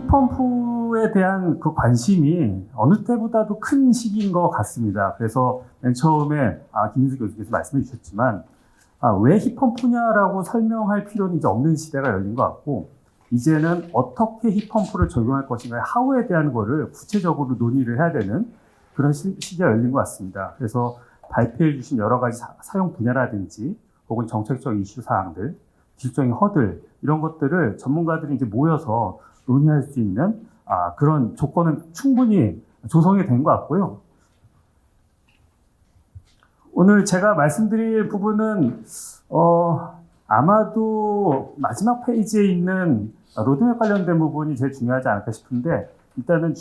히펌프에 대한 그 관심이 어느 때보다도 큰 시기인 것 같습니다. 그래서 맨 처음에 김민수 교수께서 말씀해 주셨지만 왜 히펌프냐라고 설명할 필요는 이제 없는 시대가 열린 것 같고, 이제는 어떻게 히펌프를 적용할 것인가의 하우에 대한 거를 구체적으로 논의를 해야 되는 그런 시기가 열린 것 같습니다. 그래서 발표해 주신 여러 가지 사용 분야라든지 혹은 정책적 이슈 사항들, 기술적인 허들, 이런 것들을 전문가들이 이제 모여서 논의할 수 있는 그런 조건은 충분히 조성이 된 것 같고요. 오늘 제가 말씀드릴 부분은 아마도 마지막 페이지에 있는 로드맵 관련된 부분이 제일 중요하지 않을까 싶은데, 일단은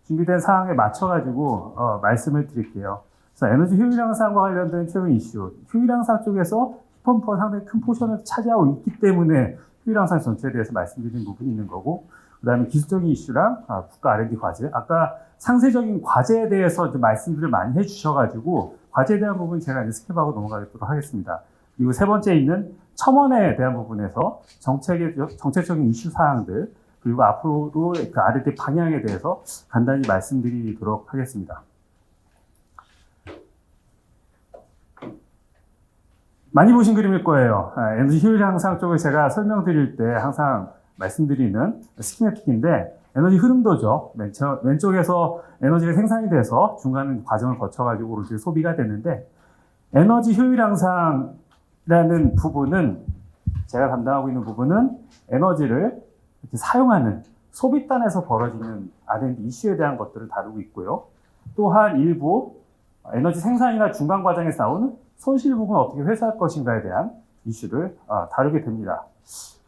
준비된 사항에 맞춰가지고 말씀을 드릴게요. 그래서 에너지 효율 향상과 관련된 최근 이슈, 효율 향상 쪽에서 히펌프가 상당히 큰 포션을 차지하고 있기 때문에 효율 향상 전체에 대해서 말씀드리는 부분이 있는 거고, 그 다음에 기술적인 이슈랑 국가 R&D 과제, 아까 상세적인 과제에 대해서 좀 말씀들을 많이 해주셔가지고 과제에 대한 부분 제가 이제 스킵하고 넘어가도록 하겠습니다. 그리고 세 번째 있는 첨언에 대한 부분에서 정책적인 이슈 사항들, 그리고 앞으로 그 R&D 방향에 대해서 간단히 말씀드리도록 하겠습니다. 많이 보신 그림일 거예요. 에너지 효율 향상 쪽을 제가 설명드릴 때 항상 말씀드리는 스키매틱인데, 에너지 흐름도죠. 왼쪽에서 에너지가 생산이 돼서 중간 과정을 거쳐가지고 오른쪽에 소비가 되는데, 에너지 효율 향상이라는 부분은, 제가 담당하고 있는 부분은 에너지를 이렇게 사용하는 소비단에서 벌어지는 R&D 이슈에 대한 것들을 다루고 있고요. 또한 일부 에너지 생산이나 중간 과정에서 나오는 손실 부분을 어떻게 회수할 것인가에 대한 이슈를 다루게 됩니다.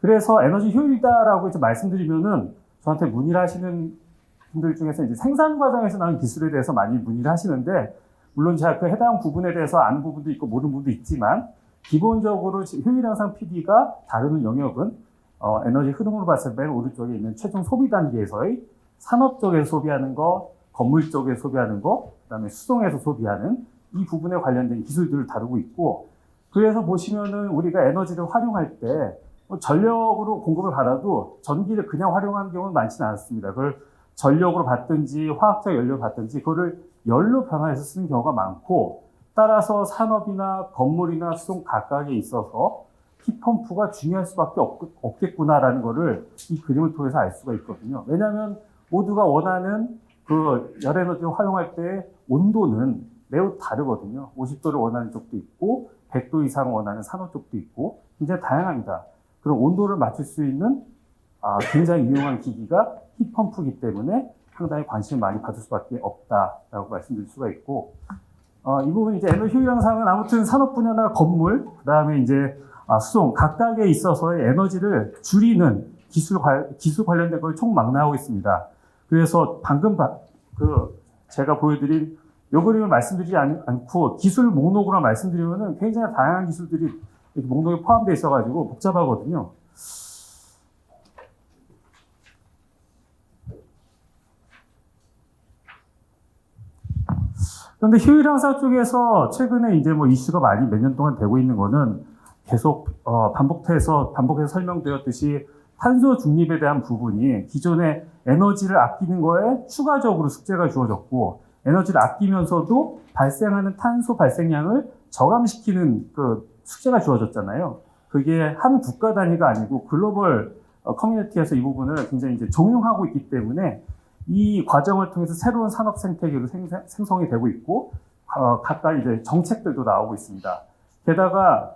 그래서 에너지 효율이다라고 이제 말씀드리면은 저한테 문의를 하시는 분들 중에서 이제 생산 과정에서 나온 기술에 대해서 많이 문의를 하시는데, 물론 제가 그 해당 부분에 대해서 아는 부분도 있고 모르는 부분도 있지만, 기본적으로 효율 향상 PD가 다루는 영역은 에너지 흐름으로 봤을 때 오른쪽에 있는 최종 소비 단계에서의 산업 쪽에서 소비하는 거, 건물 쪽에서 소비하는 거, 그다음에 수송에서 소비하는 이 부분에 관련된 기술들을 다루고 있고, 그래서 보시면은 우리가 에너지를 활용할 때 전력으로 공급을 받아도 전기를 그냥 활용하는 경우는 많지는 않습니다. 그걸 전력으로 받든지 화학적 연료를 받든지 그거를 열로 변화해서 쓰는 경우가 많고, 따라서 산업이나 건물이나 수송 각각에 있어서 히펌프가 중요할 수밖에 없겠구나라는 거를 이 그림을 통해서 알 수가 있거든요. 왜냐하면 모두가 원하는 그 열에너지를 활용할 때 온도는 매우 다르거든요. 50도를 원하는 쪽도 있고 100도 이상 원하는 산업 쪽도 있고 굉장히 다양합니다. 그럼 온도를 맞출 수 있는 굉장히 유용한 기기가 히펌프이기 때문에 상당히 관심을 많이 받을 수밖에 없다라고 말씀드릴 수가 있고, 이 부분 이제 에너지 효율 향상은 아무튼 산업 분야나 건물, 그 다음에 이제 수송 각각에 있어서의 에너지를 줄이는 기술 관련된 걸 총망라하고 있습니다. 그래서 방금 제가 보여드린 이 그림을 말씀드리지 않고 기술 목록으로 말씀드리면은 굉장히 다양한 기술들이 이렇게 목록에 포함되어 있어가지고 복잡하거든요. 그런데 효율 향상 쪽에서 최근에 이제 뭐 이슈가 많이 몇 년 동안 되고 있는 거는 계속 반복해서 설명드렸듯이 탄소 중립에 대한 부분이 기존의 에너지를 아끼는 거에 추가적으로 숙제가 주어졌고, 에너지를 아끼면서도 발생하는 탄소 발생량을 저감시키는 그 숙제가 주어졌잖아요. 그게 한 국가 단위가 아니고 글로벌 커뮤니티에서 이 부분을 굉장히 이제 종용하고 있기 때문에 이 과정을 통해서 새로운 산업 생태계로 생성이 되고 있고, 각각 이제 정책들도 나오고 있습니다. 게다가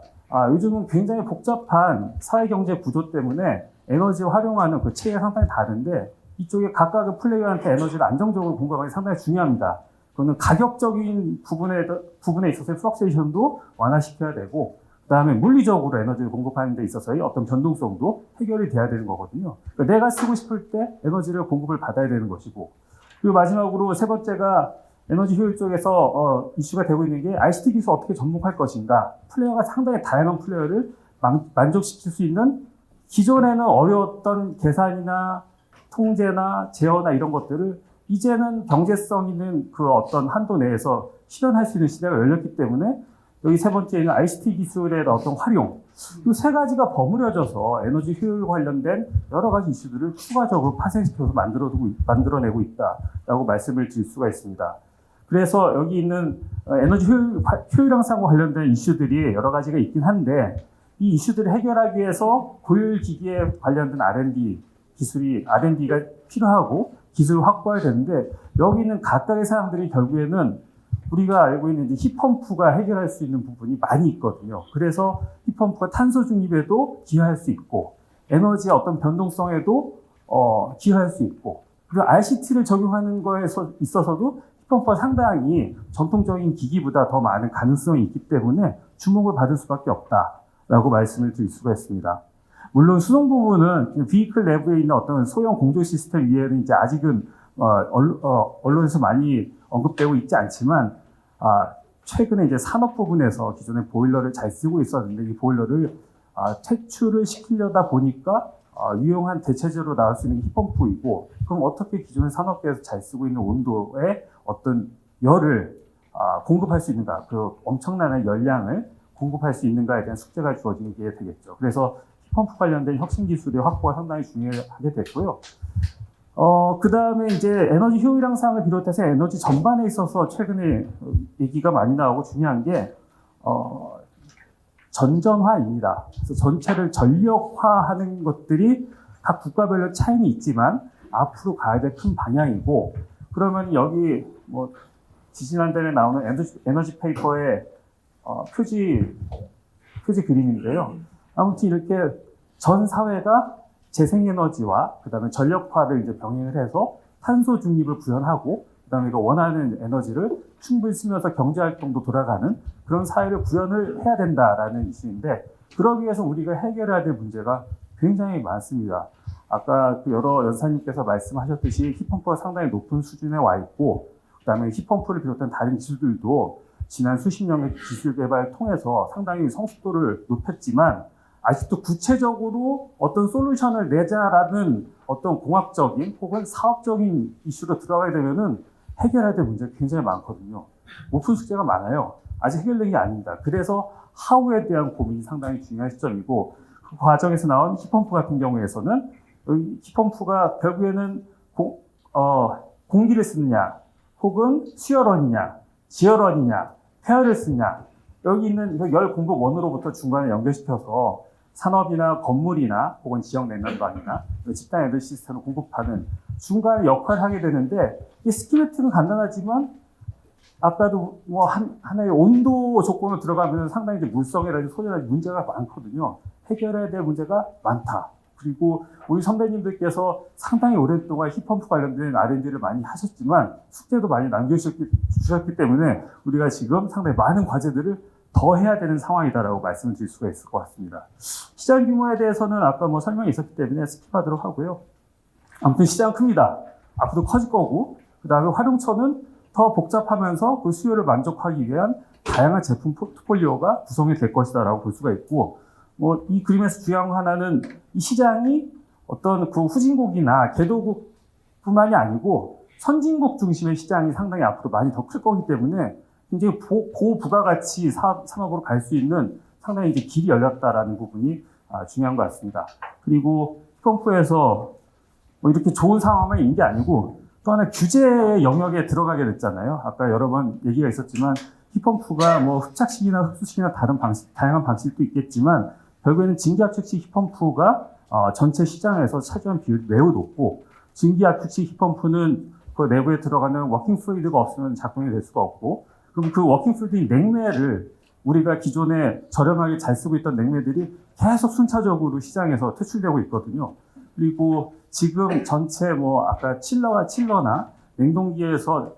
요즘은 굉장히 복잡한 사회경제 구조 때문에 에너지를 활용하는 그 체계가 상당히 다른데, 이쪽에 각각의 플레이어한테 에너지를 안정적으로 공급하기 상당히 중요합니다. 그거는 가격적인 부분에 있어서의 플럭세이션도 완화시켜야 되고, 그 다음에 물리적으로 에너지를 공급하는 데 있어서의 어떤 변동성도 해결이 돼야 되는 거거든요. 그러니까 내가 쓰고 싶을 때 에너지를 공급을 받아야 되는 것이고, 그리고 마지막으로 세 번째가 에너지 효율 쪽에서 이슈가 되고 있는 게 ICT 기술 어떻게 접목할 것인가. 플레이어가 상당히 다양한 플레이어를 만족시킬 수 있는, 기존에는 어려웠던 계산이나 통제나 제어나 이런 것들을 이제는 경제성 있는 그 어떤 한도 내에서 실현할 수 있는 시대가 열렸기 때문에 여기 세 번째는 ICT 기술의 어떤 활용. 이 세 가지가 버무려져서 에너지 효율 관련된 여러 가지 이슈들을 추가적으로 파생시켜서 만들어내고 있다라고 말씀을 드릴 수가 있습니다. 그래서 여기 있는 에너지 효율 향상과 관련된 이슈들이 여러 가지가 있긴 한데 이 이슈들을 해결하기 위해서 고효율기기에 관련된 R&D가 필요하고 기술을 확보해야 되는데 여기 있는 각각의 사람들이 결국에는 우리가 알고 있는 이제 힙펌프가 해결할 수 있는 부분이 많이 있거든요. 그래서 힙펌프가 탄소 중립에도 기여할 수 있고 에너지의 어떤 변동성에도 기여할 수 있고 그리고 RCT를 적용하는 거에 있어서도 힙펌프가 상당히 전통적인 기기보다 더 많은 가능성이 있기 때문에 주목을 받을 수밖에 없다라고 말씀을 드릴 수가 있습니다. 물론 수동 부분은 비이클 내부에 있는 어떤 소형 공조 시스템 위에는 이제 아직은 언론에서 많이 언급되고 있지 않지만 최근에 이제 산업 부분에서 기존의 보일러를 잘 쓰고 있었는데 이 보일러를 퇴출을 시키려다 보니까 유용한 대체제로 나올 수 있는 게 힙펌프이고 그럼 어떻게 기존의 산업계에서 잘 쓰고 있는 온도에 어떤 열을 공급할 수 있는가 그 엄청난 열량을 공급할 수 있는가에 대한 숙제가 주어지게 되겠죠. 그래서 힙펌프 관련된 혁신 기술의 확보가 상당히 중요하게 됐고요. 그 다음에 이제 에너지 효율 향상을 비롯해서 에너지 전반에 있어서 최근에 얘기가 많이 나오고 중요한 게, 전전화입니다. 그래서 전체를 전력화하는 것들이 각 국가별로 차이는 있지만 앞으로 가야 될 큰 방향이고, 그러면 여기 뭐 지지난달에 나오는 에너지 페이퍼의 표지 그림인데요. 아무튼 이렇게 전 사회가 재생에너지와 그다음에 전력화를 이제 병행을 해서 탄소 중립을 구현하고 그다음에 그 원하는 에너지를 충분히 쓰면서 경제활동도 돌아가는 그런 사회를 구현을 해야 된다라는 이슈인데 그러기 위해서 우리가 해결해야 될 문제가 굉장히 많습니다. 아까 그 여러 연사님께서 말씀하셨듯이 힙펌프가 상당히 높은 수준에 와 있고 그다음에 힙펌프를 비롯한 다른 기술들도 지난 수십 년의 기술 개발을 통해서 상당히 성숙도를 높였지만 아직도 구체적으로 어떤 솔루션을 내자라는 어떤 공학적인 혹은 사업적인 이슈로 들어가게 되면은 해결해야 될 문제가 굉장히 많거든요. 오픈 숙제가 많아요. 아직 해결된 게 아닙니다. 그래서 하우에 대한 고민이 상당히 중요한 시점이고 그 과정에서 나온 힙펌프 같은 경우에서는 힙펌프가 결국에는 공기를 쓰느냐 혹은 수열원이냐 지열원이냐 폐열을 쓰냐 여기 있는 열 공급 원으로부터 중간에 연결시켜서 산업이나 건물이나 혹은 지역 냉난방이나 집단 에너지 시스템을 공급하는 중간에 역할을 하게 되는데 이 스키매틱은 간단하지만 아까도 뭐 하나의 온도 조건으로 들어가면 상당히 이제 물성이라든지 소재라든지 문제가 많거든요. 해결해야 될 문제가 많다. 그리고 우리 선배님들께서 상당히 오랫동안 힙펌프 관련된 R&D를 많이 하셨지만 숙제도 많이 남겨주셨기 때문에 우리가 지금 상당히 많은 과제들을 더 해야 되는 상황이다라고 말씀을 드릴 수가 있을 것 같습니다. 시장 규모에 대해서는 아까 뭐 설명이 있었기 때문에 스킵하도록 하고요. 아무튼 시장은 큽니다. 앞으로 커질 거고 그 다음에 활용처는 더 복잡하면서 그 수요를 만족하기 위한 다양한 제품 포트폴리오가 구성이 될 것이다라고 볼 수가 있고 뭐 이 그림에서 중요한 거 하나는 이 시장이 어떤 그 후진국이나 개도국뿐만이 아니고 선진국 중심의 시장이 상당히 앞으로 많이 더 클 거기 때문에 굉장히 고부가가치 산업으로 갈 수 있는 상당히 이제 길이 열렸다라는 부분이 중요한 것 같습니다. 그리고 힙펌프에서 뭐 이렇게 좋은 상황만 있는 게 아니고 또 하나 규제 영역에 들어가게 됐잖아요. 아까 여러 번 얘기가 있었지만 힙펌프가 뭐 흡착식이나 흡수식이나 다양한 방식도 있겠지만 결국에는 증기압축식 힙펌프가 전체 시장에서 차지하는 비율이 매우 높고 증기압축식 힙펌프는 그 내부에 들어가는 워킹 플루이드가 없으면 작동이 될 수가 없고 그럼 그 워킹 플루이드인 냉매를 우리가 기존에 저렴하게 잘 쓰고 있던 냉매들이 계속 순차적으로 시장에서 퇴출되고 있거든요. 그리고 지금 전체 뭐 아까 칠러나 냉동기에서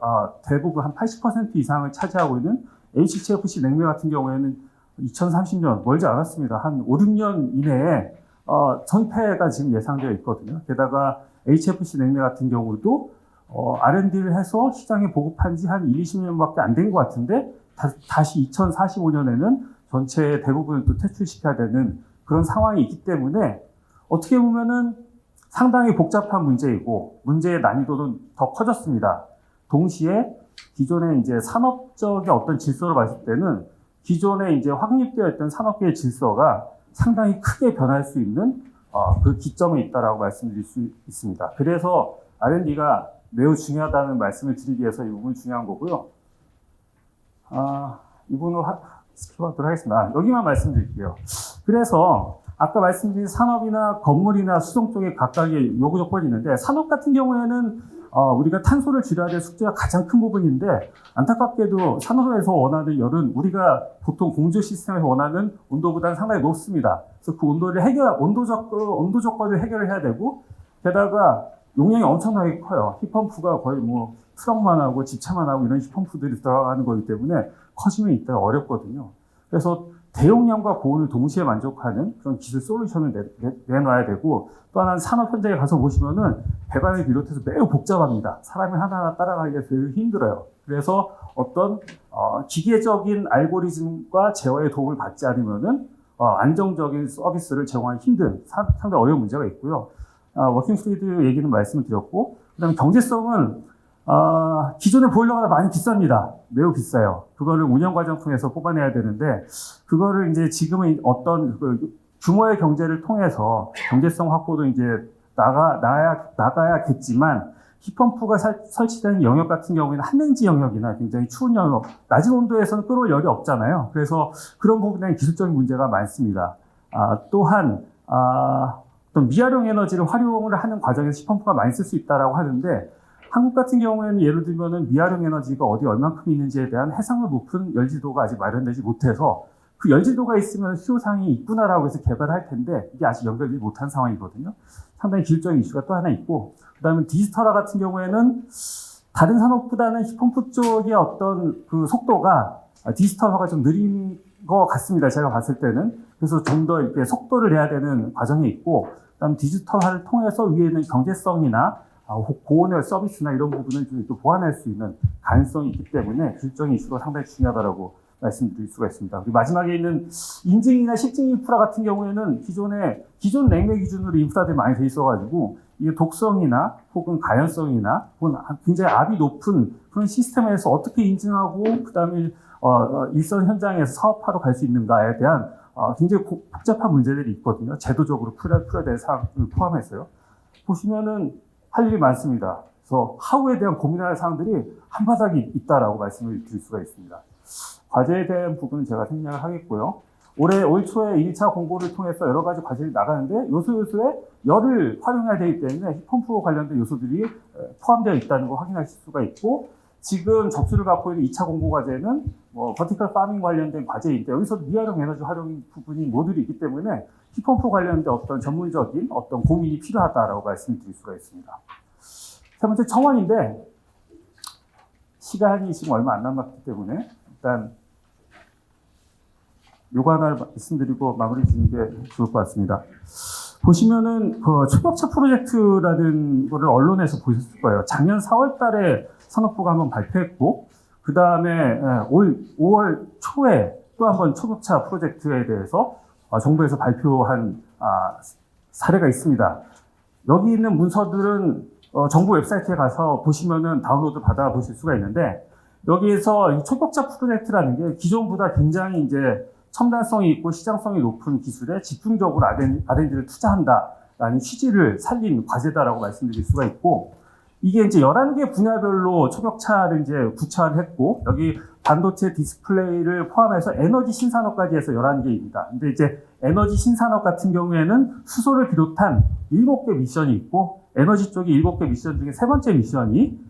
대부분 한 80% 이상을 차지하고 있는 HCFC 냉매 같은 경우에는 2030년 멀지 않았습니다. 한 5, 6년 이내에 전폐가 지금 예상되어 있거든요. 게다가 HFC 냉매 같은 경우도 R&D를 해서 시장에 보급한 지 한 1, 20년밖에 안 된 것 같은데 다시 2045년에는 전체 대부분을 또 퇴출시켜야 되는 그런 상황이 있기 때문에 어떻게 보면은 상당히 복잡한 문제이고 문제의 난이도는 더 커졌습니다. 동시에 기존의 이제 산업적인 어떤 질서로 봤을 때는 기존에 이제 확립되어 있던 산업계의 질서가 상당히 크게 변할 수 있는 그 기점에 있다라고 말씀드릴 수 있습니다. 그래서 R&D가 매우 중요하다는 말씀을 드리기 위해서 이 부분이 중요한 거고요. 이 부분은 스킵하도록 하겠습니다. 여기만 말씀드릴게요. 그래서 아까 말씀드린 산업이나 건물이나 수송 쪽에 각각의 요구 조건이 있는데, 산업 같은 경우에는 우리가 탄소를 줄여야 될 숙제가 가장 큰 부분인데, 안타깝게도 산업에서 원하는 열은 우리가 보통 공조 시스템에서 원하는 온도보다는 상당히 높습니다. 그래서 그 온도 조건을 해결을 해야 되고, 게다가 용량이 엄청나게 커요. 힙펌프가 거의 뭐 트럭만 하고 집차만 하고 이런 힙펌프들이 들어가는 거기 때문에 커지면 이따가 어렵거든요. 그래서 대용량과 보온을 동시에 만족하는 그런 기술 솔루션을 내놔야 되고, 또 하나는 산업 현장에 가서 보시면은 배관을 비롯해서 매우 복잡합니다. 사람이 하나하나 따라가기가 매우 힘들어요. 그래서 어떤 기계적인 알고리즘과 제어의 도움을 받지 않으면은 안정적인 서비스를 제공하기 힘든 상당히 어려운 문제가 있고요. 워킹 프루이드 얘기는 말씀을 드렸고, 그다음에 경제성은 기존의 보일러가 많이 비쌉니다. 매우 비싸요. 그거를 운영 과정 통해서 뽑아내야 되는데, 그거를 이제 지금은 어떤 규모의 경제를 통해서 경제성 확보도 이제 나가야겠지만, 힙펌프가 설치된 영역 같은 경우에는 한랭지 영역이나 굉장히 추운 영역, 낮은 온도에서는 끌어올 열이 없잖아요. 그래서 그런 부분에 기술적인 문제가 많습니다. 또한 어떤 미활용 에너지를 활용을 하는 과정에서 힙펌프가 많이 쓸 수 있다라고 하는데, 한국 같은 경우에는 예를 들면은 미활용 에너지가 어디 얼만큼 있는지에 대한 해상도 높은 열지도가 아직 마련되지 못해서, 그 열지도가 있으면 수요상이 있구나라고 해서 개발할 텐데 이게 아직 연결되지 못한 상황이거든요. 상당히 기술적인 이슈가 또 하나 있고, 그다음에 디지털화 같은 경우에는 다른 산업보다는 힙펌프 쪽의 어떤 그 속도가 디지털화가 좀 느린 것 같습니다. 제가 봤을 때는. 그래서 좀 더 이렇게 속도를 내야 되는 과정이 있고, 그다음 디지털화를 통해서 위에 있는 경제성이나 보온의 서비스나 이런 부분을 또 보완할 수 있는 가능성이 있기 때문에 기술적인 이슈가 상당히 중요하다고 말씀드릴 수가 있습니다. 그리고 마지막에 있는 인증이나 실증 인프라 같은 경우에는 기존 냉매 기준으로 인프라들이 많이 돼 있어가지고, 이게 독성이나 혹은 가연성이나 혹은 굉장히 압이 높은 그런 시스템에서 어떻게 인증하고 그다음에 일선 현장에서 사업하러 갈 수 있는가에 대한 굉장히 복잡한 문제들이 있거든요. 제도적으로 풀어야 될 사항을 포함해서요. 보시면은 할 일이 많습니다. 그래서 하우에 대한 고민할 사항들이 한바닥이 있다라고 말씀을 드릴 수가 있습니다. 과제에 대한 부분은 제가 생략을 하겠고요. 올 초에 1차 공고를 통해서 여러 가지 과제들이 나가는데, 요소에 열을 활용해야 되기 때문에 힙펌프와 관련된 요소들이 포함되어 있다는 걸 확인하실 수가 있고, 지금 접수를 받고 있는 2차 공고 과제는 버티컬 파밍 관련된 과제인데, 여기서도 미활용 에너지 활용 부분이 모듈이 있기 때문에 힙펌프 관련된 어떤 전문적인 어떤 고민이 필요하다라고 말씀드릴 수가 있습니다. 세 번째 첨언인데, 시간이 지금 얼마 안 남았기 때문에 일단 요거 하나를 말씀드리고 마무리 짓는 게 좋을 것 같습니다. 보시면은 그 초격차 프로젝트라는 거를 언론에서 보셨을 거예요. 작년 4월 달에 산업부가 한번 발표했고, 그 다음에 올 5월 초에 또 한번 초격차 프로젝트에 대해서 정부에서 발표한 사례가 있습니다. 여기 있는 문서들은 정부 웹사이트에 가서 보시면은 다운로드 받아 보실 수가 있는데, 여기에서 이 초격차 프로젝트라는 게 기존보다 굉장히 이제 첨단성이 있고 시장성이 높은 기술에 집중적으로 R&D를 투자한다라는 취지를 살린 과제다라고 말씀드릴 수가 있고, 이게 이제 11개 분야별로 초격차를 이제 구체화했고, 여기 반도체 디스플레이를 포함해서 에너지 신산업까지 해서 11개입니다. 근데 이제 에너지 신산업 같은 경우에는 수소를 비롯한 7개 미션이 있고, 에너지 쪽이 7개 미션 중에 세 번째 미션이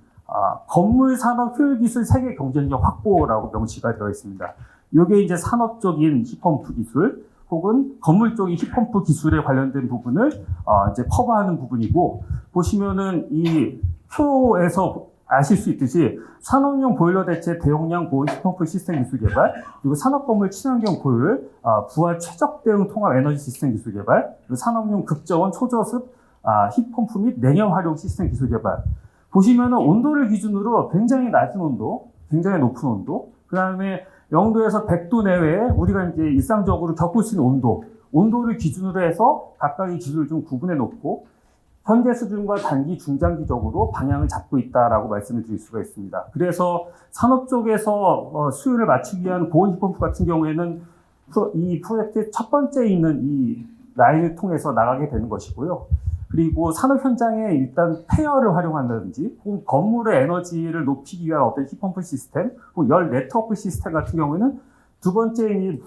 건물 산업 효율 기술 세계 경쟁력 확보라고 명시가 되어 있습니다. 이게 이제 산업적인 힙펌프 기술 혹은 건물 쪽의 힙펌프 기술에 관련된 부분을 이제 커버하는 부분이고, 보시면은 이 표에서 아실 수 있듯이 산업용 보일러 대체 대용량 보온 힙펌프 시스템 기술 개발, 그리고 산업 건물 친환경 보일, 부하 최적 대응 통합 에너지 시스템 기술 개발, 그리고 산업용 극저온 초저습 힙펌프 및 냉연 활용 시스템 기술 개발. 보시면은 온도를 기준으로 굉장히 낮은 온도, 굉장히 높은 온도, 그 다음에 0도에서 100도 내외에 우리가 이제 일상적으로 겪을 수 있는 온도를 기준으로 해서 각각의 기술을 좀 구분해 놓고, 현재 수준과 단기, 중장기적으로 방향을 잡고 있다라고 말씀을 드릴 수가 있습니다. 그래서 산업 쪽에서 수요를 맞추기 위한 고온 히트펌프 같은 경우에는 이 프로젝트의 첫 번째 있는 이 라인을 통해서 나가게 되는 것이고요. 그리고 산업 현장에 일단 폐열을 활용한다든지 혹은 건물의 에너지를 높이기 위한 어떤 히트펌프 시스템 혹은 열 네트워크 시스템 같은 경우에는 두 번째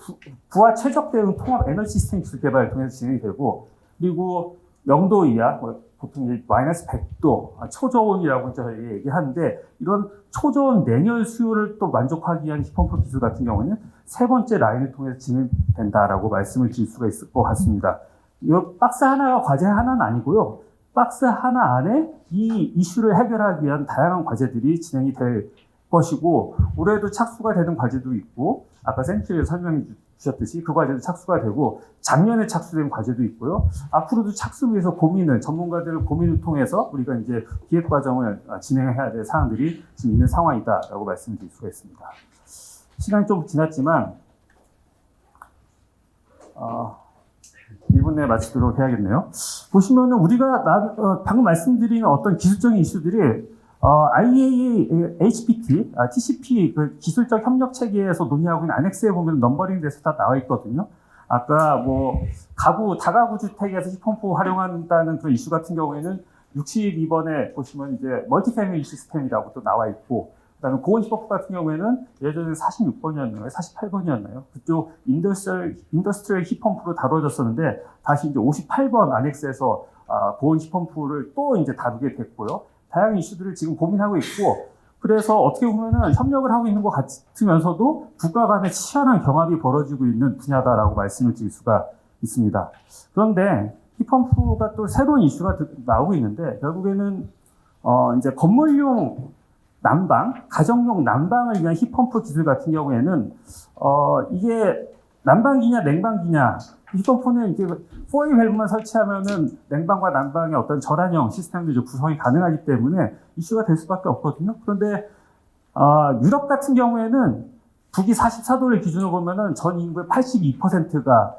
부하 최적 대응 통합 에너지 시스템 기술 개발을 통해서 진행이 되고, 그리고 0도 이하 보통 마이너스 100도 초저온이라고 저희 얘기하는데, 이런 초저온 냉열 수요를 또 만족하기 위한 히트펌프 기술 같은 경우는 세 번째 라인을 통해서 진행된다라고 말씀을 드릴 수가 있을 것 같습니다. 이 박스 하나가 과제 하나는 아니고요. 박스 하나 안에 이 이슈를 해결하기 위한 다양한 과제들이 진행이 될 것이고, 올해도 착수가 되는 과제도 있고, 아까 센츄리에서 설명해 주셨듯이 그 과제도 착수가 되고, 작년에 착수된 과제도 있고요. 앞으로도 착수 위해서 전문가들의 고민을 통해서 우리가 이제 기획 과정을 진행해야 될 사항들이 지금 있는 상황이다라고 말씀을 드릴 수가 있습니다. 시간이 좀 지났지만, 1분 내에 마치도록 해야겠네요. 보시면은 우리가 방금 말씀드린 어떤 기술적인 이슈들이 IAEA, HPT, TCP 그 기술적 협력 체계에서 논의하고 있는 안엑스에 보면 넘버링 돼서 다 나와 있거든요. 아까 다가구 주택에서 히트펌프 활용한다는 그 이슈 같은 경우에는 62번에 보시면 이제 멀티패밀리 시스템이라고 또 나와 있고, 그다음에 고온 히트펌프 같은 경우에는 예전에 46번이었나요? 48번이었나요? 그쪽 인더스트리얼 히트펌프로 다뤄졌었는데, 다시 이제 58번 안엑스에서 고온 히트펌프를 또 이제 다루게 됐고요. 다양한 이슈들을 지금 고민하고 있고, 그래서 어떻게 보면은 협력을 하고 있는 것 같으면서도 국가 간의 치열한 경합이 벌어지고 있는 분야다라고 말씀을 드릴 수가 있습니다. 그런데 히트펌프가 또 새로운 이슈가 나오고 있는데, 결국에는 이제 건물용 난방, 가정용 난방을 위한 히트펌프 기술 같은 경우에는 이게 난방기냐 냉방기냐, 히트펌프는 이제 4A 밸브만 설치하면은 냉방과 난방의 어떤 전환형 시스템도 구성이 가능하기 때문에 이슈가 될 수밖에 없거든요. 그런데 유럽 같은 경우에는 북위 44도를 기준으로 보면은 전 인구의 82%가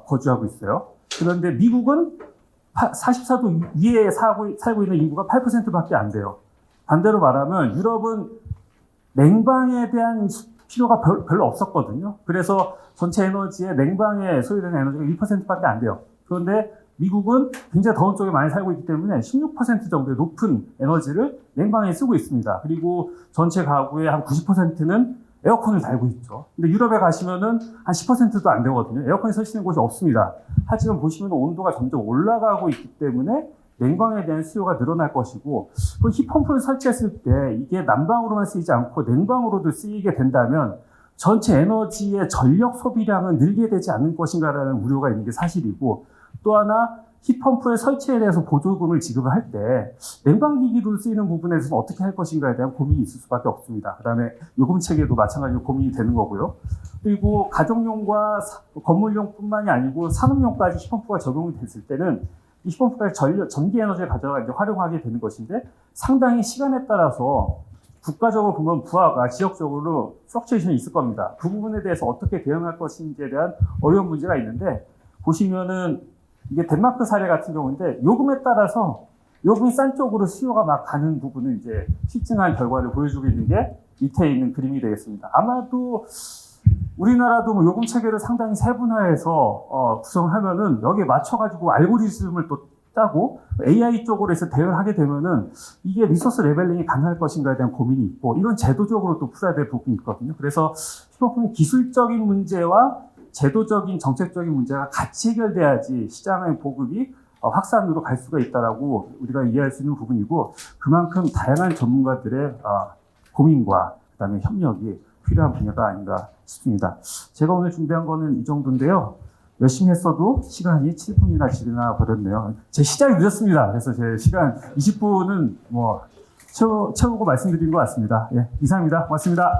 거주하고 있어요. 그런데 미국은 44도 위에 살고 있는 인구가 8%밖에 안 돼요. 반대로 말하면 유럽은 냉방에 대한 필요가 별로 없었거든요. 그래서 전체 에너지의 냉방에 소요되는 에너지가 1%밖에 안 돼요. 그런데 미국은 굉장히 더운 쪽에 많이 살고 있기 때문에 16% 정도의 높은 에너지를 냉방에 쓰고 있습니다. 그리고 전체 가구의 한 90%는 에어컨을 달고 있죠. 근데 유럽에 가시면은 한 10%도 안 되거든요. 에어컨이 설치된 곳이 없습니다. 하지만 보시면 온도가 점점 올라가고 있기 때문에 냉방에 대한 수요가 늘어날 것이고, 그 히트펌프를 설치했을 때 이게 난방으로만 쓰이지 않고 냉방으로도 쓰이게 된다면 전체 에너지의 전력 소비량은 늘게 되지 않을 것인가라는 우려가 있는 게 사실이고, 또 하나 히트펌프의 설치에 대해서 보조금을 지급을 할 때 냉방기기로 쓰이는 부분에서는 어떻게 할 것인가에 대한 고민이 있을 수밖에 없습니다. 그 다음에 요금 체계도 마찬가지로 고민이 되는 거고요. 그리고 가정용과 건물용뿐만이 아니고 산업용까지 히트펌프가 적용이 됐을 때는 이 히트펌프까지 전기 에너지를 가져가 이제 활용하게 되는 것인데, 상당히 시간에 따라서 국가적으로 보면 부하가 지역적으로 플럭추에이션이 있을 겁니다. 그 부분에 대해서 어떻게 대응할 것인지에 대한 어려운 문제가 있는데, 보시면은 이게 덴마크 사례 같은 경우인데, 요금에 따라서 요금이 싼 쪽으로 수요가 막 가는 부분을 이제 실증한 결과를 보여주고 있는 게 밑에 있는 그림이 되겠습니다. 아마도 우리나라도 요금 체계를 상당히 세분화해서 구성하면은 여기에 맞춰가지고 알고리즘을 또 짜고 AI 쪽으로 해서 대응을 하게 되면은 이게 리소스 레벨링이 가능할 것인가에 대한 고민이 있고, 이건 제도적으로 또 풀어야 될 부분이 있거든요. 그래서 히트펌프는 기술적인 문제와 제도적인 정책적인 문제가 같이 해결돼야지 시장의 보급이 확산으로 갈 수가 있다라고 우리가 이해할 수 있는 부분이고, 그만큼 다양한 전문가들의 고민과 그다음에 협력이 필요한 분야가 아닌가 싶습니다. 제가 오늘 준비한 거는 이 정도인데요. 열심히 했어도 시간이 7분이나 지나 버렸네요. 제 시작이 늦었습니다. 그래서 제 시간 20분은 채우고 말씀드린 것 같습니다. 예, 이상입니다. 고맙습니다.